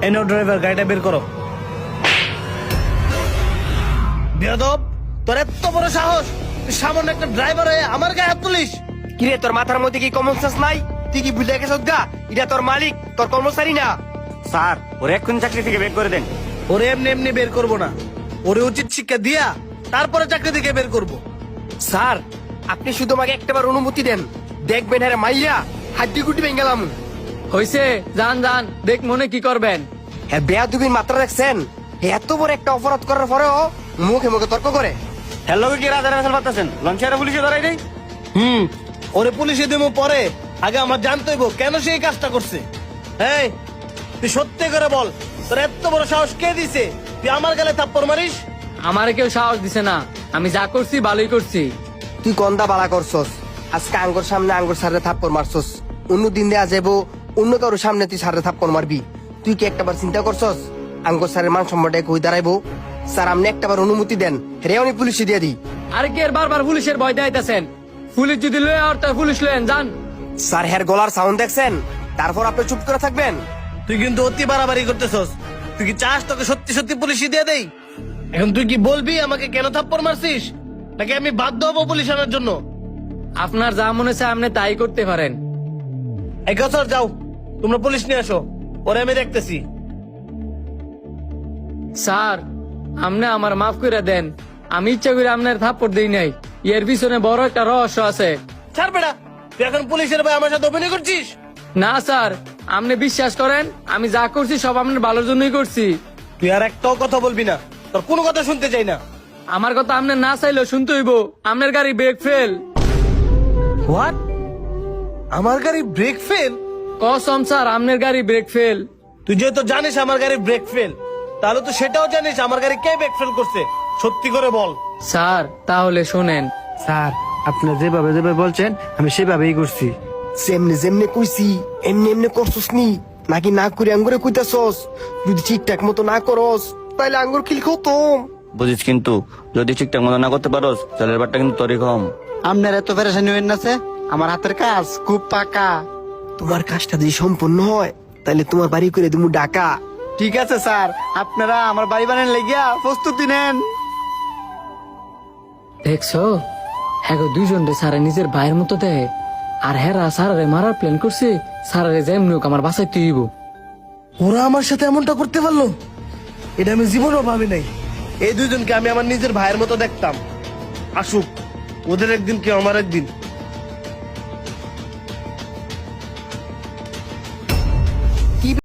এনো ড্রাইভার, গাড়িটা বের করো। বেয়াদব, তোর এত বড় সাহস, তুই সামান্য একটা ড্রাইভার হয়ে আমার গায়ে হাত তুলিস? কিরে তোর মাথার মধ্যে কি কমন সেন্স নাই? তুই কি ভুলে গেছিস গা? এটা তোর মালিক, তোর কর্মচারী না। স্যার ওর এক্ষুনি চাকরি থেকে বের করে দেন। ওরে এমনি এমনি বের করবো না, ওরে উচিত শিক্ষা দিয়া তারপরে চাকরি থেকে বের করবো। স্যার আপনি শুধু আমাকে একটাবার অনুমতি দেন, দেখবেন হ্যাঁ মাইয়া হাড্ডি গুটি ভেঙে গেলাম। হইছে, যান যান, দেখ মনে কি করবেন। হ্যাঁ বেয়াদবির মাত্রা দেখছেন? এত বড় একটা অপরাধ করার পরেও মুখে মুখে তর্ক করে। হ্যালো কি রাজার ফেসল পাচ্ছেন? লঞ্চেরা পুলিশে ধরাই দেই। ওরে পুলিশে দেবো পরে, আগে আমার জানতে হইব কেন সে এই কাজটা করছে। এই তুই সত্যি করে বল, তোর এত বড় সাহস কে দিছে তুই আমার গালে থাপ্পড় মারিস? আমারে কেউ সাহস দিছে না, আমি যা করছি ভালোই করছি। তুই গন্দা বালা করছস, আজকে আঙ্গুর সামনে আঙ্গুর সারে থাপ্পড় মারছস, অন্য দিন দেয়া যাবো অন্য কারোর সামনে তুই সারে থাপ্পড় মারবি। তুই কি একটাবার চিন্তা করছস আঙ্গুর সারের মান সম্মানটা কই দাঁড়াইবো? স্যার আপনি একটাবার অনুমতি দেন, রে আমি পুলিশে দিয়ে দিই। আরে কি আর বারবার পুলিশের ভয় দেখাইতেছেন? পুলিশ যদি লয়ে আর তার পুলিশ লয়েন যান। স্যার হের গলার সাউন্ড দেখছেন, তারপর আপনি চুপ করে থাকবেন? তুই কিন্তু অতি বাড়াবাড়ি করতেছস। তুই কি চাস তোকে সত্যি সত্যি পুলিশে দিয়ে দেই? এখন তুই কি বলবি আমাকে কেন থাপ্পড় মারছিস, নাকি আমি বাধ্য হবো পুলিশ আনার জন্য? আপনার যা মনে চায় আপনি তাই করতে পারেন। এক বছর যাও, তোমরা পুলিশ নিয়ে আসো, ওরে আমি দেখতেছি। স্যার আপনি আমার মাফ করে দেন, আমি ইচ্ছা করে আপনার থাপ্পড় দেই নাই, এর পিছনে বড় একটা রহস্য আছে। ছাড় বেটা, তুই এখন পুলিশের ভাই আমার সাথে অভিনয় করছিস? না স্যার, আপনি বিশ্বাস করেন আমি যা করছি সব আপনার ভালোর জন্যই করছি। তুই আর একটাও কথা বলবি না, তোর কোনো কথা শুনতে চাই না। আমার কথা আপনি না চাইলেও শুনতে হইব, আপনার গাড়ি ব্রেক ফেল। হোয়াট? আমার গাড়ি ব্রেক ফেল? কসম স্যার আপনার গাড়ি ব্রেক ফেল। তুই যেহেতু জানিস আমার গাড়ি ব্রেক ফেল, তাহলে তো সেটাও জানিস আমার গাড়ি কে ব্রেক ফেল করছে। সত্যি করে বল। স্যার তাহলে শোনেন। স্যার আপনি যেভাবে যেভাবে বলছেন আমি সেভাবেই করছি। যেমনে যেমনে কইছি এমনি এমনি করছস নি, নাকি না করে আঙ্গুরে কইতাছস? যদি ঠিকঠাক মতো না করস তাহলে আঙ্গুর খিল খতম। বুঝিস কিন্তু যদি ঠিকঠাক মতো না করতে পারোস চালের বাটটা কিন্তু তোরই কম। আপনার এত পেরেশানি হইন না, আমার হাতের কাজ খুব পাকা। তোমার কাজটা যদি সম্পন্ন হয় তাহলে তোমার বাড়ি করে তুমি ডাকা। ঠিক আছে স্যার, আপনারা আমার বাড়ি বানান লেগিয়া প্রস্তুতি নেন। দেখছো হ্যাঁ গো, দুইজন রে সারা নিজের ভাইয়ের মতো দেয়, আর হেরা সারারে মারার প্ল্যান করছে। সারারে যেমনি হোক আমার বাসাইতে হইব। ওরা আমার সাথে এমনটা করতে পারলো, এটা আমি জীবনেও ভাবি নাই। এই দুইজনকে আমি আমার নিজের ভাইয়ের মতো দেখতাম। আসুক, ওদের একদিন কেউ আমার একদিন।